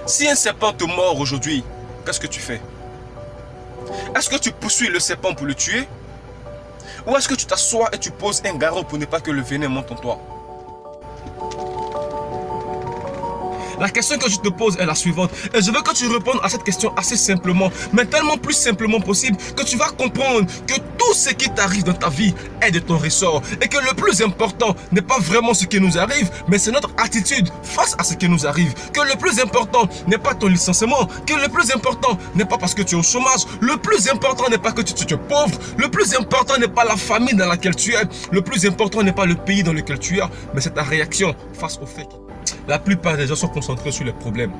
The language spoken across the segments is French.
Si un serpent te mord aujourd'hui, qu'est-ce que tu fais? Est-ce que tu poursuis le serpent pour le tuer? Ou est-ce que tu t'assois et tu poses un garrot pour ne pas que le venin monte en toi? La question que je te pose est la suivante. Et je veux que tu répondes à cette question assez simplement, mais tellement plus simplement possible que tu vas comprendre que tout ce qui t'arrive dans ta vie est de ton ressort. Et que le plus important n'est pas vraiment ce qui nous arrive, mais c'est notre attitude face à ce qui nous arrive. Que le plus important n'est pas ton licenciement. Que le plus important n'est pas parce que tu es au chômage. Le plus important n'est pas que tu es pauvre. Le plus important n'est pas la famille dans laquelle tu es. Le plus important n'est pas le pays dans lequel tu es, mais c'est ta réaction face au fait. La plupart des gens sont concentrés sur les problèmes.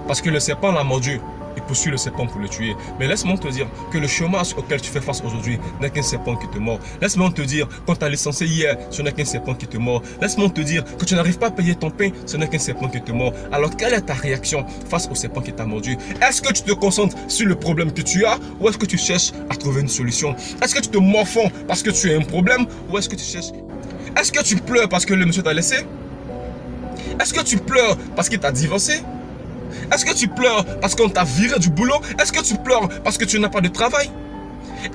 Parce que le serpent l'a mordu, il poursuit le serpent pour le tuer. Mais laisse-moi te dire que le chômage auquel tu fais face aujourd'hui n'est qu'un serpent qui te mord. Laisse-moi te dire, quand tu as licencié hier, ce n'est qu'un serpent qui te mord. Laisse-moi te dire que tu n'arrives pas à payer ton pain, ce n'est qu'un serpent qui te mord. Alors quelle est ta réaction face au serpent qui t'a mordu? Est-ce que tu te concentres sur le problème que tu as ou est-ce que tu cherches à trouver une solution? Est-ce que tu te morfonds parce que tu as un problème ou est-ce que tu cherches... Est-ce que tu pleures parce que le monsieur t'a laissé? Est-ce que tu pleures parce qu'il t'a divorcé? Est-ce que tu pleures parce qu'on t'a viré du boulot? Est-ce que tu pleures parce que tu n'as pas de travail?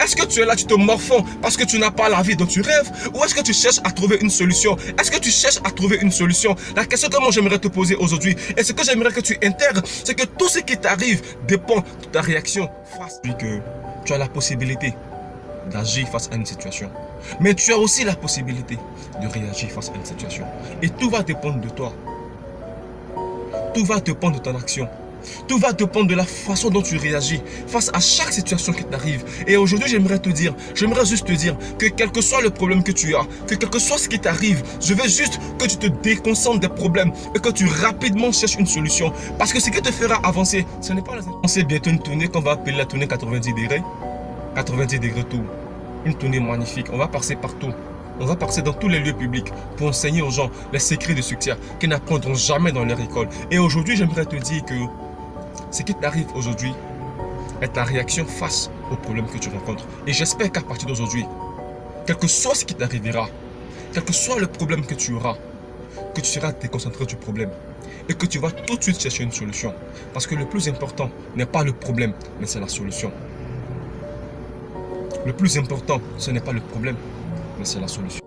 Est-ce que tu es là, tu te morfonds parce que tu n'as pas la vie dont tu rêves? Ou est-ce que tu cherches à trouver une solution? Est-ce que tu cherches à trouver une solution? La question que moi j'aimerais te poser aujourd'hui, et ce que j'aimerais que tu intègres, c'est que tout ce qui t'arrive dépend de ta réaction face à que tu as la possibilité d'agir face à une situation. Mais tu as aussi la possibilité de réagir face à une situation. Et tout va dépendre de toi. Tout va dépendre de ton action. Tout va dépendre de la façon dont tu réagis face à chaque situation qui t'arrive. Et aujourd'hui, j'aimerais juste te dire que quel que soit le problème que tu as, que quel que soit ce qui t'arrive, je veux juste que tu te déconcentres des problèmes et que tu rapidement cherches une solution. Parce que ce qui te fera avancer, ce n'est pas la... On sait bientôt une tournée qu'on va appeler la tournée 90 degrés. 90 degrés tout. Une tournée magnifique. On va passer partout. On va passer dans tous les lieux publics pour enseigner aux gens les secrets de succès qu'ils n'apprendront jamais dans leur école. Et aujourd'hui, j'aimerais te dire que ce qui t'arrive aujourd'hui est ta réaction face aux problèmes que tu rencontres. Et j'espère qu'à partir d'aujourd'hui, quel que soit ce qui t'arrivera, quel que soit le problème que tu auras, que tu seras déconcentré du problème et que tu vas tout de suite chercher une solution. Parce que le plus important n'est pas le problème, mais c'est la solution. Le plus important, ce n'est pas le problème, mais c'est la solution.